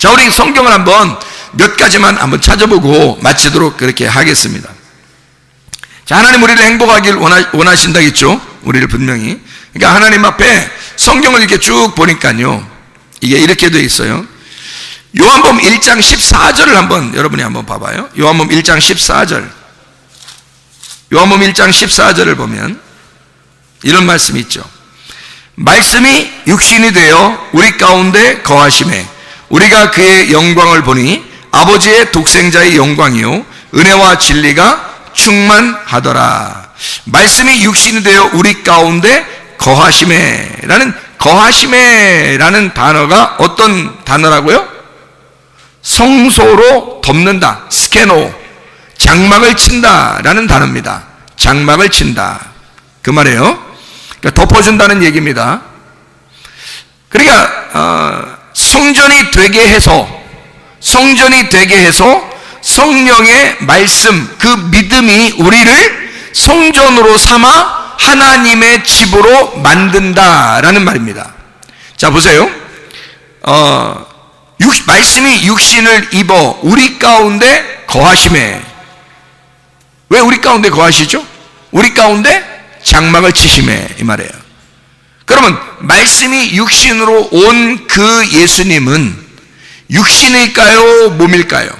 자, 우리 성경을 한번 몇 가지만 한번 찾아보고 마치도록 그렇게 하겠습니다. 자, 하나님 우리를 행복하길 원하신다겠죠? 우리를 분명히. 그러니까 하나님 앞에 성경을 이렇게 쭉 보니까요, 이게 이렇게 되어 있어요. 요한복음 1장 14절을 한번 여러분이 한번 봐봐요. 요한복음 1장 14절. 요한복음 1장 14절을 보면 이런 말씀이 있죠. 말씀이 육신이 되어 우리 가운데 거하심에 우리가 그의 영광을 보니 아버지의 독생자의 영광이요 은혜와 진리가 충만하더라. 말씀이 육신이 되어 우리 가운데 거하심에 라는 단어가 어떤 단어라고요? 성소로 덮는다, 스케노, 장막을 친다 라는 단어입니다. 장막을 친다, 그 말이에요. 그러니까 덮어준다는 얘기입니다. 그러니까 성전이 되게 해서 성령의 말씀, 그 믿음이 우리를 성전으로 삼아 하나님의 집으로 만든다라는 말입니다. 자, 보세요. 말씀이 육신을 입어 우리 가운데 거하심에. 왜 우리 가운데 거하시죠? 우리 가운데 장막을 치심에, 이 말이에요. 그러면 말씀이 육신으로 온 그 예수님은 육신일까요? 몸일까요?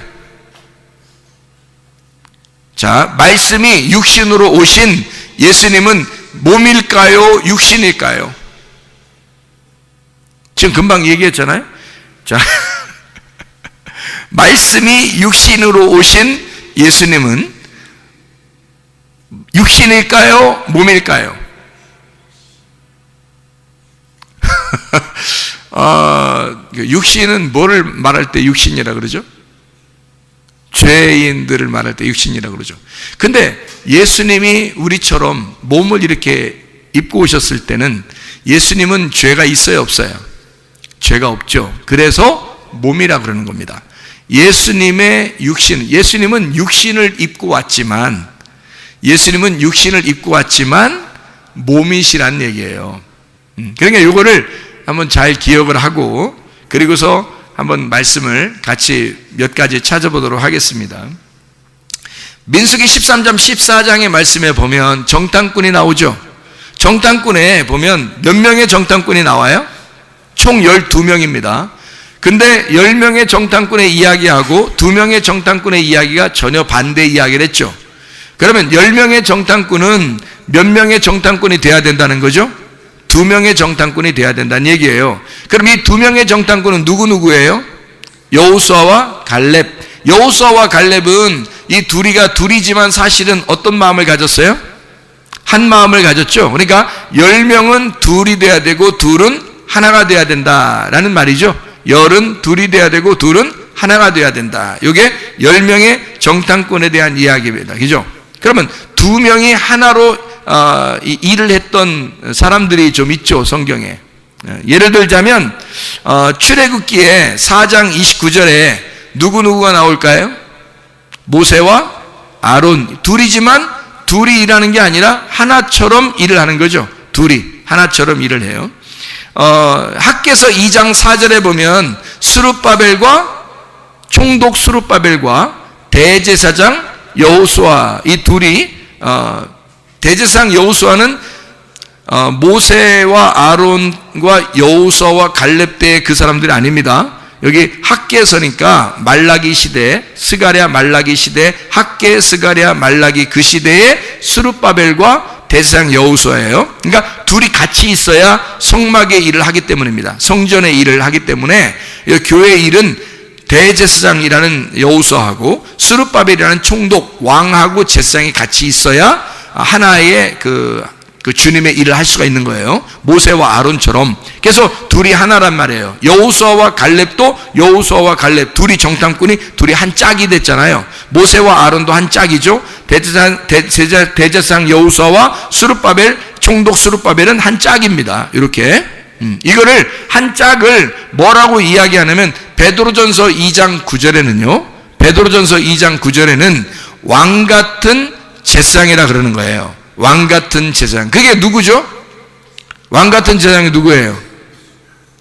자, 말씀이 육신으로 오신 예수님은 몸일까요? 육신일까요? 지금 금방 얘기했잖아요. 자, 말씀이 육신으로 오신 예수님은 육신일까요? 몸일까요? 육신은 뭐를 말할 때 육신이라 그러죠? 죄인들을 말할 때 육신이라 그러죠. 근데 예수님이 우리처럼 몸을 이렇게 입고 오셨을 때는 예수님은 죄가 있어요, 없어요? 죄가 없죠. 그래서 몸이라 그러는 겁니다. 예수님의 육신, 예수님은 육신을 입고 왔지만 몸이시란 얘기예요. 그러니까 이거를 한번 잘 기억을 하고, 그리고서 한번 말씀을 같이 몇 가지 찾아보도록 하겠습니다. 민수기 13장 14장의 말씀에 보면 정탐꾼이 나오죠. 정탐꾼에 보면 몇 명의 정탐꾼이 나와요? 총 12명입니다. 근데 10명의 정탐꾼의 이야기하고 2명의 정탐꾼의 이야기가 전혀 반대 이야기를 했죠. 그러면 10명의 정탐꾼은 몇 명의 정탐꾼이 돼야 된다는 거죠? 2명의 정탐꾼이 돼야 된다는 얘기예요. 그럼 이 2명의 정탐꾼은 누구예요? 여호수아와 갈렙. 여호수아와 갈렙은 이 둘이지만 사실은 어떤 마음을 가졌어요? 한 마음을 가졌죠. 그러니까 10명은 둘이 돼야 되고 둘은 하나가 돼야 된다라는 말이죠. 10은 둘이 돼야 되고 둘은 하나가 돼야 된다. 이게 10명의 정탐꾼에 대한 이야기입니다. 그죠? 그러면 2명이 하나로 일을 했던 사람들이 좀 있죠, 성경에. 예를 들자면 출애굽기에 4장 29절에 누구가 나올까요? 모세와 아론. 둘이지만 둘이 일하는 게 아니라 하나처럼 일을 하는 거죠. 둘이 하나처럼 일을 해요. 학개서 2장 4절에 보면 총독 스룹바벨과 대제사장 여호수아, 이 둘이 대제사장 여호수아는 모세와 아론과 여호수아와 갈렙 때의 그 사람들이 아닙니다. 여기 학개서니까 말라기 시대, 스가랴 말라기 시대, 학개 스가랴 말라기 그 시대의 스룹바벨과 대제사장 여호수아예요. 그러니까 둘이 같이 있어야 성막의 일을 하기 때문입니다. 성전의 일을 하기 때문에 교회 일은 대제사장이라는 여호수아하고 스룹바벨이라는 총독, 왕하고 제사장이 같이 있어야 하나의 그 주님의 일을 할 수가 있는 거예요. 모세와 아론처럼. 그래서 둘이 하나란 말이에요. 여호수아와 갈렙도 여호수아와 갈렙 둘이 정탐꾼이 둘이 한 짝이 됐잖아요. 모세와 아론도 한 짝이죠. 대제사장 여호수아와 스룹바벨, 총독 스룹바벨은 한 짝입니다. 이렇게. 이거를 한 짝을 뭐라고 이야기하냐면 베드로전서 2장 9절에는요. 베드로전서 2장 9절에는 왕 같은 제사장이라 그러는 거예요. 왕 같은 제사장. 그게 누구죠? 왕 같은 제사장이 누구예요?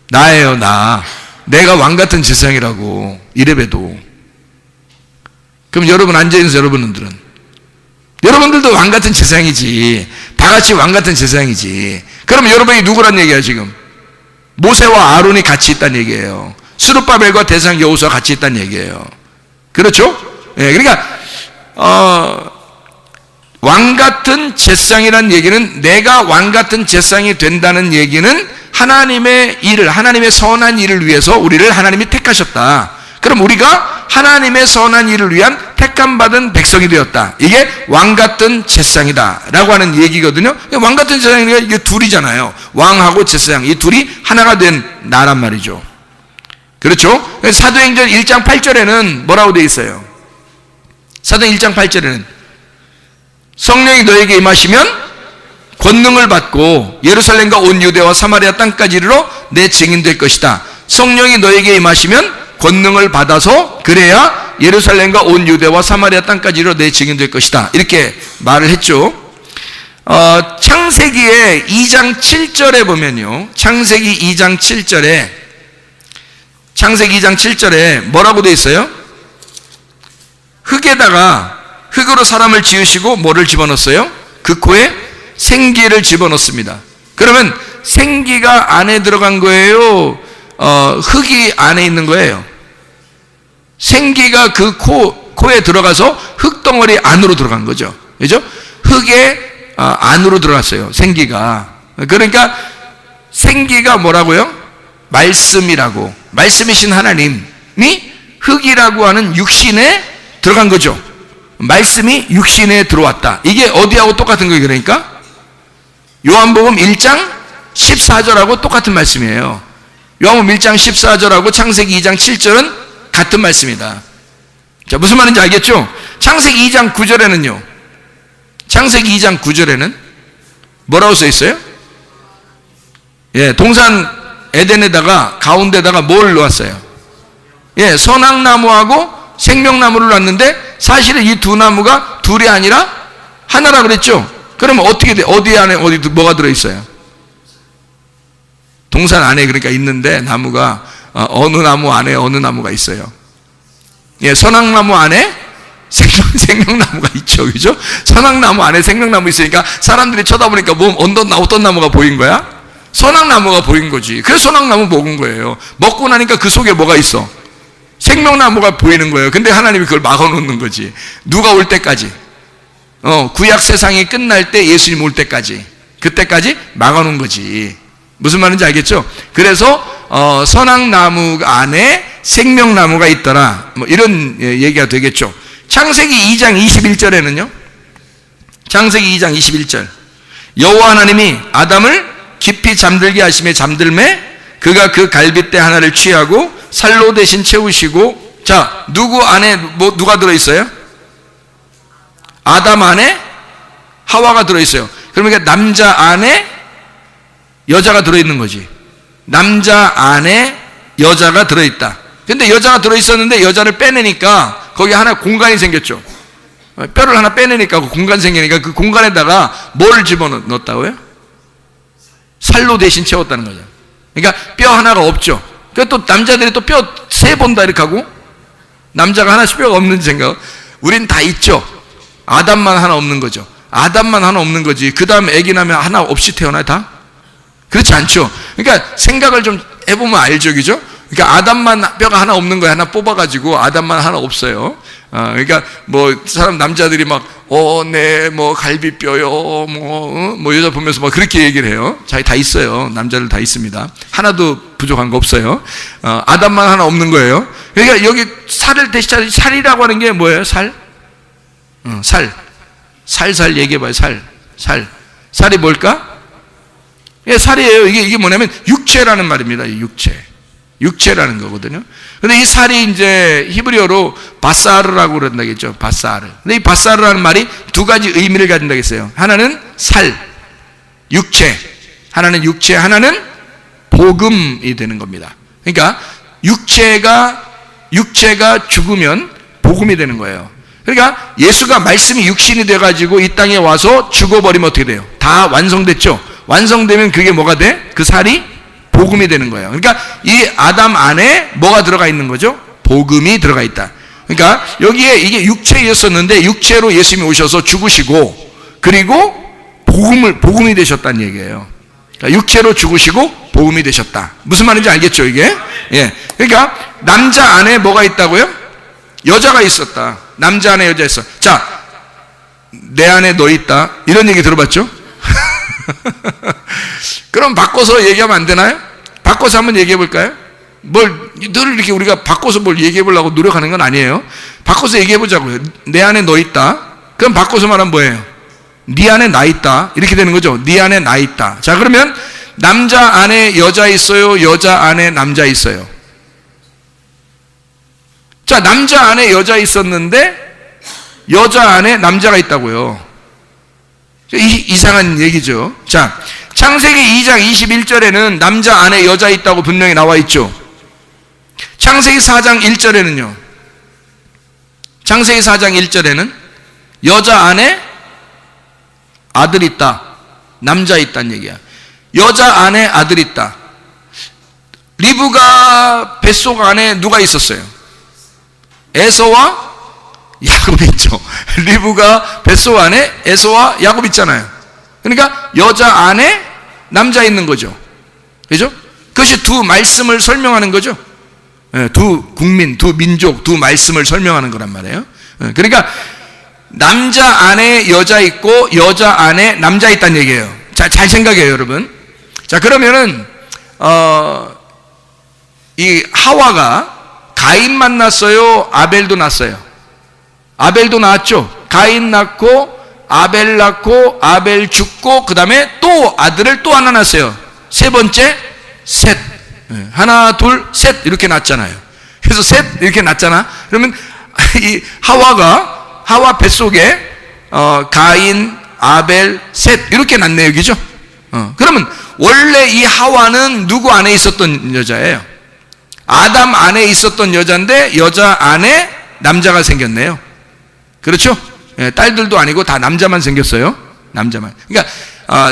나예요, 나. 내가 왕 같은 제사장이라고 이래봬도. 그럼 여러분 앉아있는 여러분들도 왕 같은 제사장이지. 다 같이 왕 같은 제사장이지. 그럼 여러분이 누구란 얘기야 지금? 모세와 아론이 같이 있다는 얘기예요. 스룹바벨과 대상 여호수아가 같이 있다는 얘기예요. 그렇죠? 예, 그러니까 왕 같은 제사장이라는 얘기는 내가 왕 같은 제사장이 된다는 얘기는 하나님의 일을, 하나님의 선한 일을 위해서 우리를 하나님이 택하셨다. 그럼 우리가 하나님의 선한 일을 위한 택함받은 백성이 되었다. 이게 왕 같은 제사장이다 라고 하는 얘기거든요. 왕 같은 제사장이 이게 둘이잖아요. 왕하고 제사장, 이 둘이 하나가 된 나란 말이죠. 그렇죠? 사도행전 1장 8절에는 뭐라고 되어 있어요? 사도행 1장 8절에는 성령이 너에게 임하시면 권능을 받고 예루살렘과 온 유대와 사마리아 땅까지 이르러 내 증인 될 것이다. 성령이 너에게 임하시면 권능을 받아서 그래야 예루살렘과 온 유대와 사마리아 땅까지 이르러 내 증인 될 것이다. 이렇게 말을 했죠. 창세기의 2장 7절에 보면요. 창세기 2장 7절에 뭐라고 되어 있어요? 흙으로 사람을 지으시고 뭐를 집어넣었어요? 그 코에 생기를 집어넣습니다. 그러면 생기가 안에 들어간 거예요? 흙이 안에 있는 거예요? 생기가 그 코에 들어가서 흙덩어리 안으로 들어간 거죠. 그죠? 흙의 안으로 들어갔어요. 생기가. 그러니까 생기가 뭐라고요? 말씀이라고. 말씀이신 하나님이 흙이라고 하는 육신에 들어간 거죠. 말씀이 육신에 들어왔다. 이게 어디하고 똑같은 거예요? 그러니까 요한복음 1장 14절하고 똑같은 말씀이에요. 요한복음 1장 14절하고 창세기 2장 7절은 같은 말씀이다. 자, 무슨 말인지 알겠죠? 창세기 2장 9절에는요. 창세기 2장 9절에는 뭐라고 써 있어요? 예, 동산 에덴에다가 가운데다가 뭘 놓았어요? 예, 선악나무하고 생명나무를 놨는데 사실은 이 두 나무가 둘이 아니라 하나라 그랬죠? 그러면 어떻게 돼? 어디 안에 뭐가 들어있어요? 동산 안에 그러니까 있는데 나무가 어느 나무 안에 어느 나무가 있어요. 예, 선악나무 안에 생명나무가 있죠. 그죠? 선악나무 안에 생명나무 있으니까 사람들이 쳐다보니까 어떤 나무가 보인 거야? 선악나무가 보인 거지. 그래서 선악나무 먹은 거예요. 먹고 나니까 그 속에 뭐가 있어? 생명나무가 보이는 거예요. 근데 하나님이 그걸 막아놓는 거지. 누가 올 때까지. 구약 세상이 끝날 때 예수님 올 때까지. 그때까지 막아놓은 거지. 무슨 말인지 알겠죠? 그래서 선악나무 안에 생명나무가 있더라. 뭐 이런 얘기가 되겠죠. 창세기 2장 21절에는요. 창세기 2장 21절. 여호와 하나님이 아담을 깊이 잠들게 하심에 잠들매 그가 그 갈빗대 하나를 취하고 살로 대신 채우시고. 자, 누구 안에 누가 들어있어요? 아담 안에 하와가 들어있어요. 그러니까 남자 안에 여자가 들어있는 거지. 남자 안에 여자가 들어있다. 근데 여자가 들어있었는데 여자를 빼내니까 거기 하나 공간이 생겼죠. 뼈를 하나 빼내니까 그 공간 생기니까 그 공간에다가 뭐를 집어넣었다고요? 살로 대신 채웠다는 거죠. 그러니까 뼈 하나가 없죠. 또 남자들이 또 뼈 세 본다 이렇게 하고 남자가 하나씩 뼈가 없는지 생각. 우린 다 있죠. 아담만 하나 없는 거죠. 아담만 하나 없는 거지. 그 다음에 애기 나면 하나 없이 태어나요 다? 그렇지 않죠. 그러니까 생각을 좀 해보면 알죠. 그죠? 그러니까 아담만 뼈가 하나 없는 거야. 하나 뽑아가지고 아담만 하나 없어요. 그러니까 뭐 사람 남자들이 막 네 뭐 갈비뼈요 뭐 여자 보면서 막 그렇게 얘기를 해요. 자기 다 있어요. 남자들 다 있습니다. 하나도 부족한 거 없어요. 아담만 하나 없는 거예요. 그러니까 여기 살을 대신 살이라고 하는 게 뭐예요? 살? 살 얘기해봐요. 살이 뭘까? 예, 살이에요. 이게 뭐냐면 육체라는 말입니다. 육체라는 거거든요. 근데 이 살이 이제 히브리어로 바사르라고 그런다겠죠. 바사르. 근데 이 바사르라는 말이 두 가지 의미를 가진다겠어요. 하나는 살, 육체. 하나는 육체, 하나는 복음이 되는 겁니다. 그러니까 육체가 죽으면 복음이 되는 거예요. 그러니까 예수가 말씀이 육신이 돼가지고 이 땅에 와서 죽어버리면 어떻게 돼요? 다 완성됐죠? 완성되면 그게 뭐가 돼? 그 살이 복음이 되는 거예요. 그러니까 이 아담 안에 뭐가 들어가 있는 거죠? 복음이 들어가 있다. 그러니까 여기에 이게 육체였었는데 육체로 예수님이 오셔서 죽으시고 그리고 복음이 되셨다는 얘기예요. 그러니까 육체로 죽으시고 복음이 되셨다. 무슨 말인지 알겠죠, 이게? 예. 그러니까 남자 안에 뭐가 있다고요? 여자가 있었다. 남자 안에 여자 있어. 자, 내 안에 너 있다. 이런 얘기 들어봤죠? 그럼 바꿔서 얘기하면 안 되나요? 바꿔서 한번 얘기해 볼까요? 늘 이렇게 우리가 바꿔서 뭘 얘기해 보려고 노력하는 건 아니에요. 바꿔서 얘기해 보자고요. 내 안에 너 있다. 그럼 바꿔서 말하면 뭐예요? 네 안에 나 있다. 이렇게 되는 거죠. 네 안에 나 있다. 자, 그러면 남자 안에 여자 있어요? 여자 안에 남자 있어요? 자, 남자 안에 여자 있었는데 여자 안에 남자가 있다고요. 이상한 얘기죠. 자, 창세기 2장 21절에는 남자 안에 여자 있다고 분명히 나와 있죠. 창세기 4장 1절에는요. 창세기 4장 1절에는 여자 안에 아들 있다. 남자 있다는 얘기야. 여자 안에 아들 있다. 리브가 뱃속 안에 누가 있었어요? 에서와 야곱 있죠. 리브가 뱃속 안에 에서와 야곱 있잖아요. 그러니까 여자 안에 남자 있는 거죠. 그죠? 그것이 두 말씀을 설명하는 거죠. 두 국민, 두 민족, 두 말씀을 설명하는 거란 말이에요. 그러니까 남자 안에 여자 있고 여자 안에 남자 있다는 얘기예요. 자, 잘 생각해요, 여러분. 자, 그러면은 이 하와가 가인 만났어요? 아벨도 낳았어요? 아벨도 낳았죠. 가인 낳고 아벨 낳고 아벨 죽고 그 다음에 또 아들을 또 하나 낳았어요. 세 번째 셋. 하나 둘 셋 이렇게 낳았잖아요. 그래서 셋 이렇게 낳았잖아. 그러면 이 하와 뱃속에 가인 아벨 셋 이렇게 낳네요. 그죠? 그러면 원래 이 하와는 누구 안에 있었던 여자예요? 아담 안에 있었던 여자인데 여자 안에 남자가 생겼네요. 그렇죠? 딸들도 아니고 다 남자만 생겼어요. 남자만. 그러니까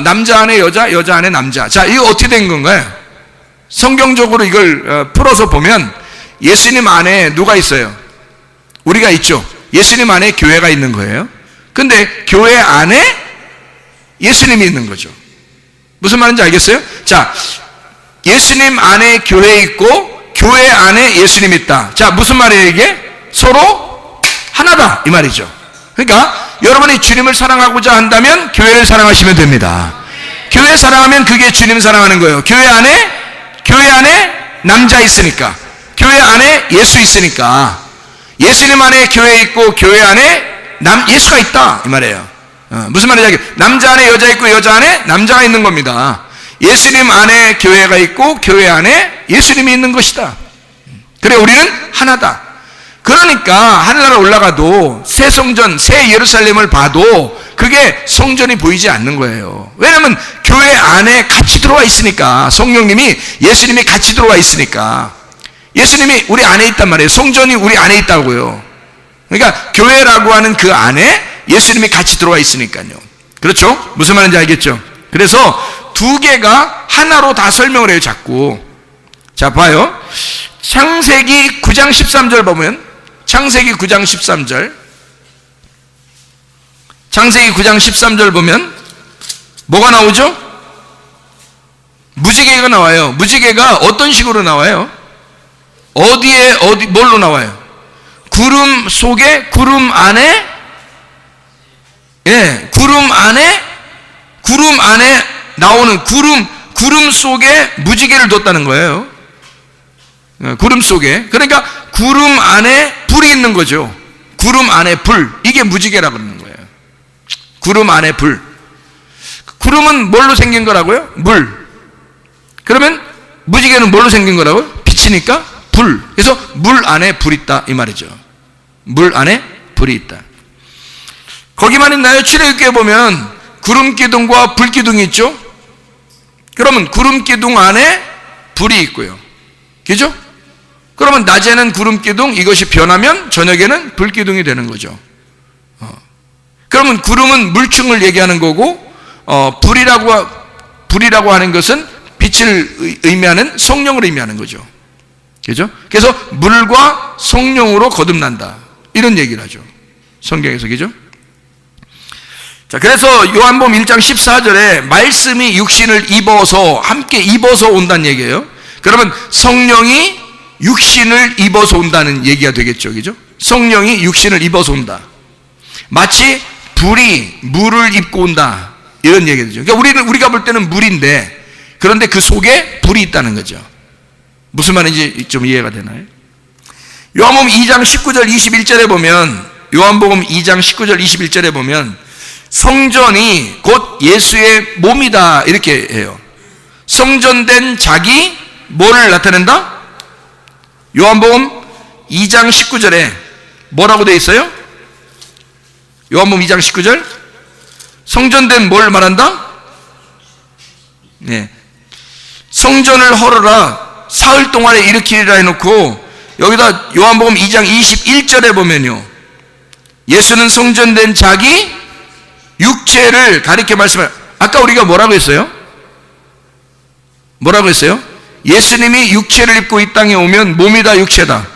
남자 안에 여자, 여자 안에 남자. 자, 이거 어떻게 된 건가요? 성경적으로 이걸 풀어서 보면 예수님 안에 누가 있어요? 우리가 있죠. 예수님 안에 교회가 있는 거예요. 근데 교회 안에 예수님이 있는 거죠. 무슨 말인지 알겠어요? 자, 예수님 안에 교회 있고 교회 안에 예수님 있다. 자, 무슨 말이에요 이게? 서로 하나다 이 말이죠. 그러니까 여러분이 주님을 사랑하고자 한다면 교회를 사랑하시면 됩니다. 교회 사랑하면 그게 주님 사랑하는 거예요. 교회 안에 남자 있으니까, 교회 안에 예수 있으니까, 예수님 안에 교회 있고 교회 안에 예수가 있다 이 말이에요. 무슨 말이냐? 남자 안에 여자 있고 여자 안에 남자가 있는 겁니다. 예수님 안에 교회가 있고 교회 안에 예수님이 있는 것이다. 그래, 우리는 하나다. 그러니까 하늘나라 올라가도 새 성전, 새 예루살렘을 봐도 그게 성전이 보이지 않는 거예요. 왜냐하면 교회 안에 같이 들어와 있으니까, 성령님이 예수님이 같이 들어와 있으니까. 예수님이 우리 안에 있단 말이에요. 성전이 우리 안에 있다고요. 그러니까 교회라고 하는 그 안에 예수님이 같이 들어와 있으니까요. 그렇죠? 무슨 말인지 알겠죠? 그래서 두 개가 하나로 다 설명을 해요, 자꾸. 자, 봐요. 창세기 9장 13절 보면, 창세기 9장 13절, 창세기 9장 13절 보면 뭐가 나오죠? 무지개가 나와요. 무지개가 어떤 식으로 나와요? 뭘로 나와요? 구름 속에, 구름 안에, 구름 안에 나오는 구름 속에 무지개를 뒀다는 거예요. 구름 속에. 그러니까 구름 안에 불이 있는 거죠. 구름 안에 불. 이게 무지개라고 그러는 거예요. 구름 안에 불. 구름은 뭘로 생긴 거라고요? 물. 그러면 무지개는 뭘로 생긴 거라고요? 빛이니까 불. 그래서 물 안에 불 있다 이 말이죠. 물 안에 불이 있다. 거기만 있나요? 출애굽기에 보면 구름 기둥과 불 기둥이 있죠. 그러면 구름 기둥 안에 불이 있고요. 그죠? 그러면 낮에는 구름 기둥, 이것이 변하면 저녁에는 불 기둥이 되는 거죠. 그러면 구름은 물층을 얘기하는 거고, 불이라고 하는 것은 빛을 의미하는 성령을 의미하는 거죠. 그죠? 그래서 물과 성령으로 거듭난다. 이런 얘기를 하죠. 성경에서. 그죠? 자, 그래서 요한복음 1장 14절에 말씀이 육신을 입어서 함께 입어서 온다는 얘기예요. 그러면 성령이 육신을 입어서 온다는 얘기가 되겠죠. 그죠? 성령이 육신을 입어서 온다. 마치 불이 물을 입고 온다. 이런 얘기가 되죠. 그러니까 우리가 볼 때는 물인데, 그런데 그 속에 불이 있다는 거죠. 무슨 말인지 좀 이해가 되나요? 요한복음 2장 19절 21절에 보면, 요한복음 2장 19절 21절에 보면 성전이 곧 예수의 몸이다 이렇게 해요. 성전된 자기 뭐를 나타낸다? 요한복음 2장 19절에 뭐라고 되어 있어요? 요한복음 2장 19절 성전된 뭘 말한다? 네. 성전을 헐어라 사흘 동안에 일으키리라 해놓고 여기다 요한복음 2장 21절에 보면요, 예수는 성전된 자기 육체를 가리켜 말씀을, 아까 우리가 뭐라고 했어요? 뭐라고 했어요? 예수님이 육체를 입고 이 땅에 오면 몸이다 육체다,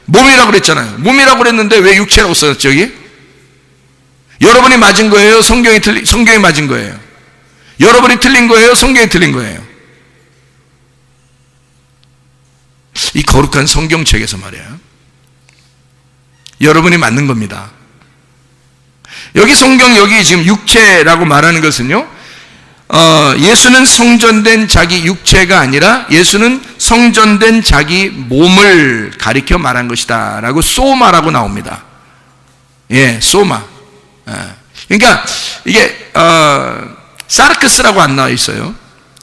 몸이라고 그랬잖아요. 몸이라고 그랬는데 왜 육체라고 썼죠? 여기 여러분이 맞은 거예요? 성경이 맞은 거예요? 여러분이 틀린 거예요? 성경이 틀린 거예요? 이 거룩한 성경책에서 말이야, 여러분이 맞는 겁니다. 여기 여기 지금 육체라고 말하는 것은요, 예수는 성전된 자기 육체가 아니라 예수는 성전된 자기 몸을 가리켜 말한 것이다 라고 소마라고 나옵니다. 예, 소마. 그러니까 이게 사르크스라고 안 나와 있어요.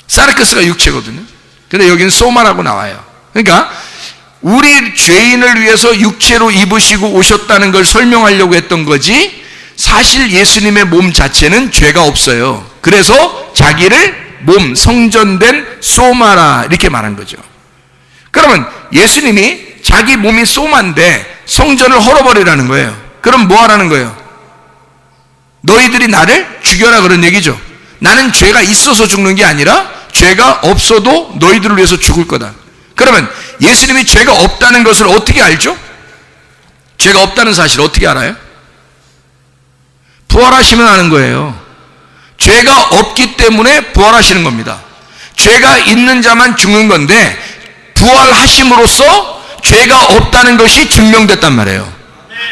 사르크스가 육체거든요. 근데 여기는 소마라고 나와요. 그러니까 우리 죄인을 위해서 육체로 입으시고 오셨다는 걸 설명하려고 했던 거지, 사실 예수님의 몸 자체는 죄가 없어요. 그래서 자기를 몸, 성전된 소마라 이렇게 말한 거죠. 그러면 예수님이 자기 몸이 소마인데 성전을 헐어버리라는 거예요. 그럼 뭐 하라는 거예요? 너희들이 나를 죽여라 그런 얘기죠. 나는 죄가 있어서 죽는 게 아니라 죄가 없어도 너희들을 위해서 죽을 거다. 그러면 예수님이 죄가 없다는 것을 어떻게 알죠? 죄가 없다는 사실을 어떻게 알아요? 부활하시면 아는 거예요. 죄가 없기 때문에 부활하시는 겁니다. 죄가 있는 자만 죽는 건데 부활하심으로써 죄가 없다는 것이 증명됐단 말이에요.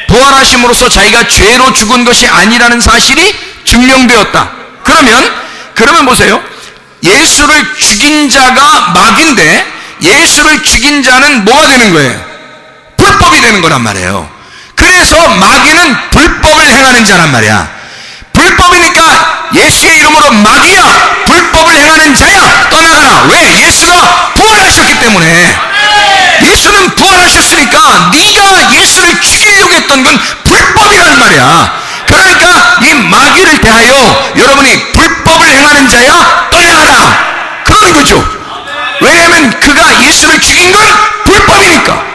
부활하심으로써 자기가 죄로 죽은 것이 아니라는 사실이 증명되었다. 그러면 보세요. 예수를 죽인 자가 마귀인데 예수를 죽인 자는 뭐가 되는 거예요? 불법이 되는 거란 말이에요. 그래서 마귀는 불법을 행하는 자란 말이야. 불법이니까 예수의 이름으로 마귀야, 불법을 행하는 자야, 떠나가라. 왜? 예수가 부활하셨기 때문에. 예수는 부활하셨으니까 네가 예수를 죽이려고 했던 건 불법이란 말이야. 그러니까 이 마귀를 대하여 여러분이 불법을 행하는 자야, 떠나가라 그러는 거죠. 왜냐하면 그가 예수를 죽인 건 불법이니까.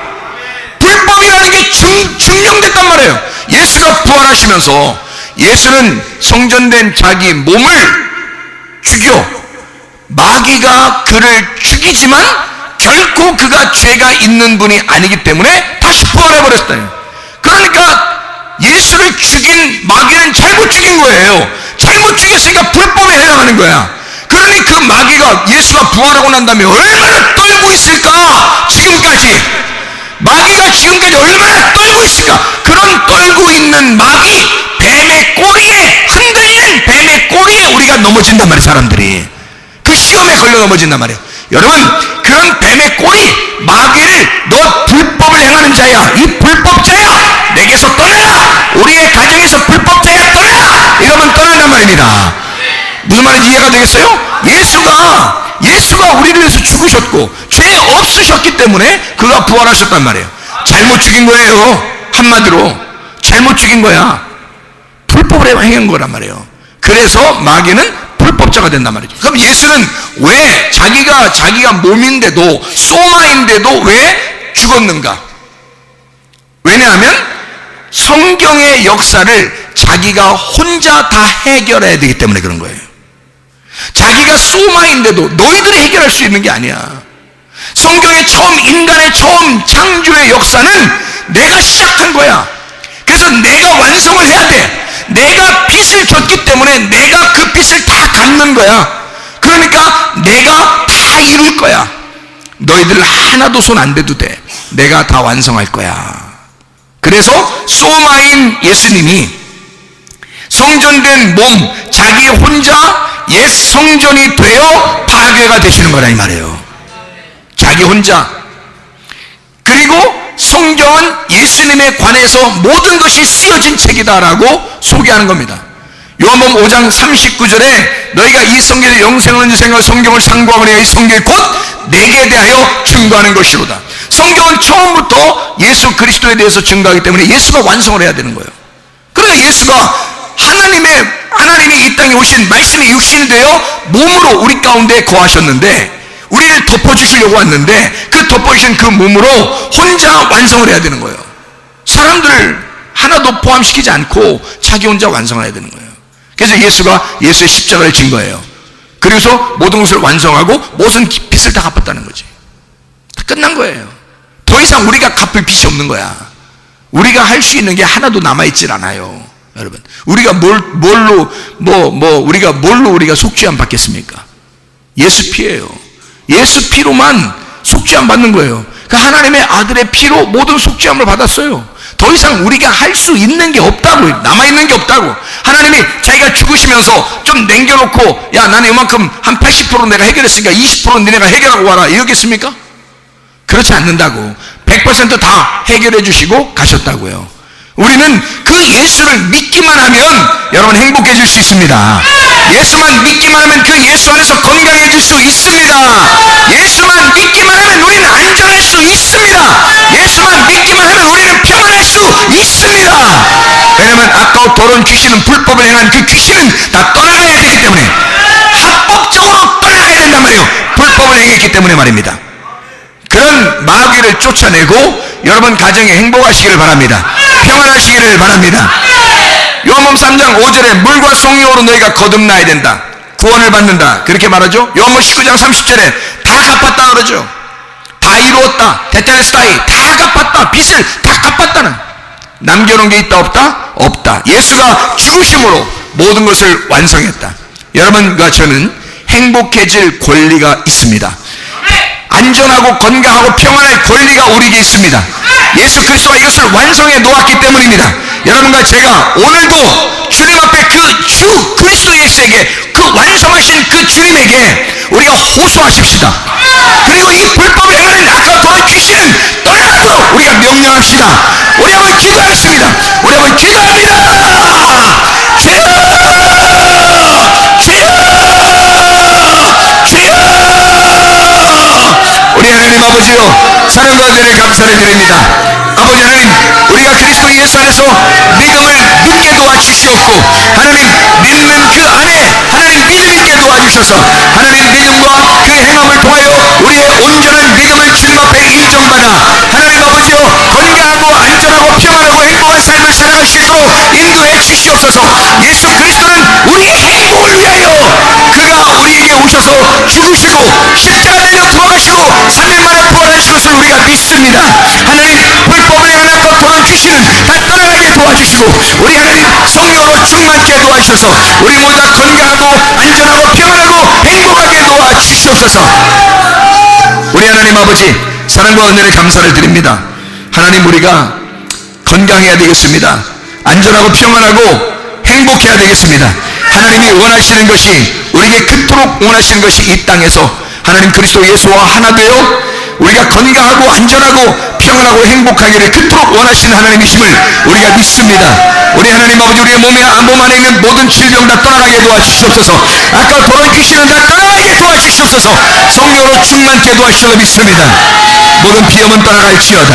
불법이라는 게 증명됐단 말이에요. 예수가 부활하시면서 예수는 성전된 자기 몸을 죽여 마귀가 그를 죽이지만 결코 그가 죄가 있는 분이 아니기 때문에 다시 부활해버렸다. 그러니까 예수를 죽인 마귀는 잘못 죽인 거예요. 잘못 죽였으니까 불법에 해당하는 거야. 그러니 그 마귀가 예수가 부활하고 난 다음에 얼마나 떨고 있을까? 지금까지 마귀가 지금까지 얼마나 떨고 있을까? 그런 떨고 있는 마귀, 뱀의 꼬리에, 흔들리는 뱀의 꼬리에 우리가 넘어진단 말이에요. 사람들이 그 시험에 걸려 넘어진단 말이에요. 여러분, 그런 뱀의 꼬리, 마귀를 너 불법을 행하는 자야, 이 불법자야, 내게서 떠나라, 우리의 가정에서 불법자야, 떠나라, 이러면 떠난단 말입니다. 무슨 말인지 이해가 되겠어요? 예수가 우리를 위해서 죽으셨고 죄 없으셨기 때문에 그가 부활하셨단 말이에요. 잘못 죽인 거예요. 한마디로 잘못 죽인 거야. 불법을 행한 거란 말이에요. 그래서 마귀는 불법자가 된단 말이죠. 그럼 예수는 왜 자기가 몸인데도, 소마인데도 왜 죽었는가? 왜냐하면 성경의 역사를 자기가 혼자 다 해결해야 되기 때문에 그런 거예요. 자기가 소마인데도 너희들이 해결할 수 있는 게 아니야. 성경의 처음, 인간의 처음 창조의 역사는 내가 시작한 거야. 그래서 내가 완성을 해야 돼. 내가 빚을 졌기 때문에 내가 그 빚을 다 갚는 거야. 그러니까 내가 다 이룰 거야. 너희들 하나도 손 안 대도 돼. 내가 다 완성할 거야. 그래서 소마인 예수님이 성전된 몸, 자기 혼자 옛 성전이 되어 파괴가 되시는 거라 이 말이에요. 자기 혼자. 그리고 성경은 예수님에 관해서 모든 것이 쓰여진 책이다라고 소개하는 겁니다. 요한복음 5장 39절에 너희가 이 성경의 영생을 얻는 생각 성경을 상고하거니와 이 성경이 곧 내게 대하여 증거하는 것이로다. 성경은 처음부터 예수 그리스도에 대해서 증거하기 때문에 예수가 완성을 해야 되는 거예요. 그러니까 예수가 하나님이 이 땅에 오신 말씀이 육신이 되어 몸으로 우리 가운데 거하셨는데 우리를 덮어주시려고 왔는데 그 덮어주신 그 몸으로 혼자 완성을 해야 되는 거예요. 사람들을 하나도 포함시키지 않고 자기 혼자 완성을 해야 되는 거예요. 그래서 예수가 예수의 십자가를 진 거예요. 그래서 모든 것을 완성하고 모든 빚을 다 갚았다는 거지. 다 끝난 거예요. 더 이상 우리가 갚을 빚이 없는 거야. 우리가 할 수 있는 게 하나도 남아있질 않아요. 여러분, 우리가 우리가 속죄함 받겠습니까? 예수 피예요. 예수 피로만 속죄함 받는 거예요. 그 하나님의 아들의 피로 모든 속죄함을 받았어요. 더 이상 우리가 할 수 있는 게 없다고, 남아있는 게 없다고. 하나님이 자기가 죽으시면서 좀 남겨놓고, 야, 나는 이만큼 한 80% 내가 해결했으니까 20%는 너네가 해결하고 와라. 이러겠습니까? 그렇지 않는다고. 100% 다 해결해 주시고 가셨다고요. 우리는 그 예수를 믿기만 하면 여러분 행복해질 수 있습니다. 예수만 믿기만 하면 그 예수 안에서 건강해질 수 있습니다. 예수만 믿기만 하면 우리는 안전할 수 있습니다. 예수만 믿기만 하면 우리는 평안할 수 있습니다. 왜냐하면 아까워 더러운 귀신은 불법을 행한 그 귀신은 다 떠나가야 되기 때문에 합법적으로 떠나가야 된단 말이에요. 불법을 행했기 때문에 말입니다. 그런 마귀를 쫓아내고 여러분 가정에 행복하시기를 바랍니다. 평안하시기를 바랍니다. 요한복음 3장 5절에 물과 성령으로 너희가 거듭나야 된다. 구원을 받는다. 그렇게 말하죠. 요한복음 19장 30절에 다 갚았다 그러죠. 다 이루었다. 테텔레스타이 다 갚았다. 빚을 다 갚았다는. 남겨놓은 게 있다 없다? 없다. 예수가 죽으심으로 모든 것을 완성했다. 여러분과 저는 행복해질 권리가 있습니다. 안전하고 건강하고 평안할 권리가 우리에게 있습니다. 예수 그리스도가 이것을 완성해 놓았기 때문입니다. 여러분과 제가 오늘도 주님 앞에 그 주 그리스도 예수에게 그 완성하신 그 주님에게 우리가 호소하십시다. 그리고 이 불법을 행하는 악한 더러운 귀신은 떠나가도록 우리가 명령합시다. 우리 한번 기도하겠습니다. 우리 한번 기도합니다. 주여! 주여! 주여! 우리 하나님 아버지요, 사랑과 은혜를 감사를 드립니다. 아버지 하나님, 우리가 그리스도 예수 안에서 믿음을 늦게 도와주시옵고 하나님 믿는 그 안에 하나님 믿음 있게 도와주셔서 하나님 믿음과 그 행함을 통하여 우리의 온전한 믿음을 주님 앞에 인정받아 하나님 아버지요, 건강하고 안전하고 평안하고 행복한 삶을 살아갈 수 있도록 인도해 주시옵소서. 예수 그리스도는 우리의 행복을 위하여 그가 우리에게 오셔서 죽으시고 십자가 달려 돌아가시고 3일 만에 부활하신 것을 우리가 믿습니다. 하나님 불법을 행하는 악한 더러운 귀신은 다 떠나가게 도와주시고 우리 하나님 성령으로 충만케 도와주셔서 우리 모두 다 건강하고 안전하고 평안하고 행복하게 도와주시옵소서. 우리 하나님 아버지 사랑과 은혜를 감사를 드립니다. 하나님 우리가 건강해야 되겠습니다. 안전하고 평안하고 행복해야 되겠습니다. 하나님이 원하시는 것이 우리에게 그토록 원하시는 것이 이 땅에서 하나님 그리스도 예수와 하나 되어 우리가 건강하고 안전하고 평안하고 행복하기를 그토록 원하시는 하나님이심을 우리가 믿습니다. 우리 하나님 아버지 우리의 몸 안에 있는 모든 질병 다 떠나가게 도와주시옵소서. 아까 더러운 귀신은 다 떠나가게 도와주시옵소서. 성령으로 충만케 도와주셔서 믿습니다. 모든 비염은 떠나갈지어다.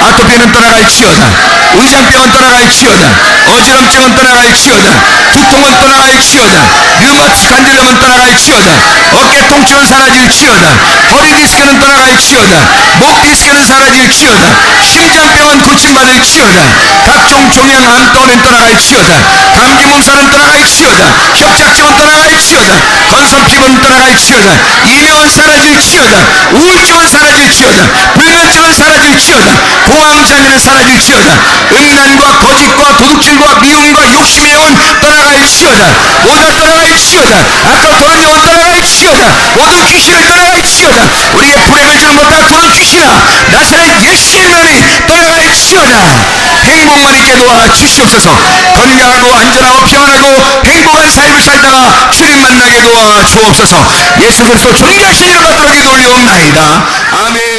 아토피는 떠나갈지어다. 의장병은 떠나갈지어다. 어지럼증은 떠나갈지어다. 두통은 떠나갈지어다. 류마티스 관절염은 떠나갈지어다. 어깨 통증은 사라질지어다. 허리 디스크는 떠나갈지어다. 목 디스크는 사라질지어다. 심장병은 고침받을지어다. 각종 종양 암 떠는 떠나갈지어다. 감기 몸살은 떠나갈지어다. 협착증은 떠나갈지어다. 떠나갈지어다. 건선피곤 떠나갈지어다. 이명은 사라질지어다. 우울증은 사라질지어다. 불면증은 사라질지어다. 공황장애는 사라질지어다. 음란과 거짓과 도둑질과 미움과 욕심의 영은 떠나갈지어다. 모두 떠나갈지어다. 아까 도는 영은 떠나갈지어다. 모든 귀신을 떠나갈지어다. 우리에게 불행을 주는 것과 도는 귀신아, 나사렛 예수의 이름으로 떠나갈지어다. 행복만 있게 도와 주시옵소서. 건강하고 안전하고 평안하고 행복한 삶을 살다가 주님 만나게 도와 주옵소서. 예수 그리스도 존귀하신 이름 받들어 기도 올리옵나이다. 아멘.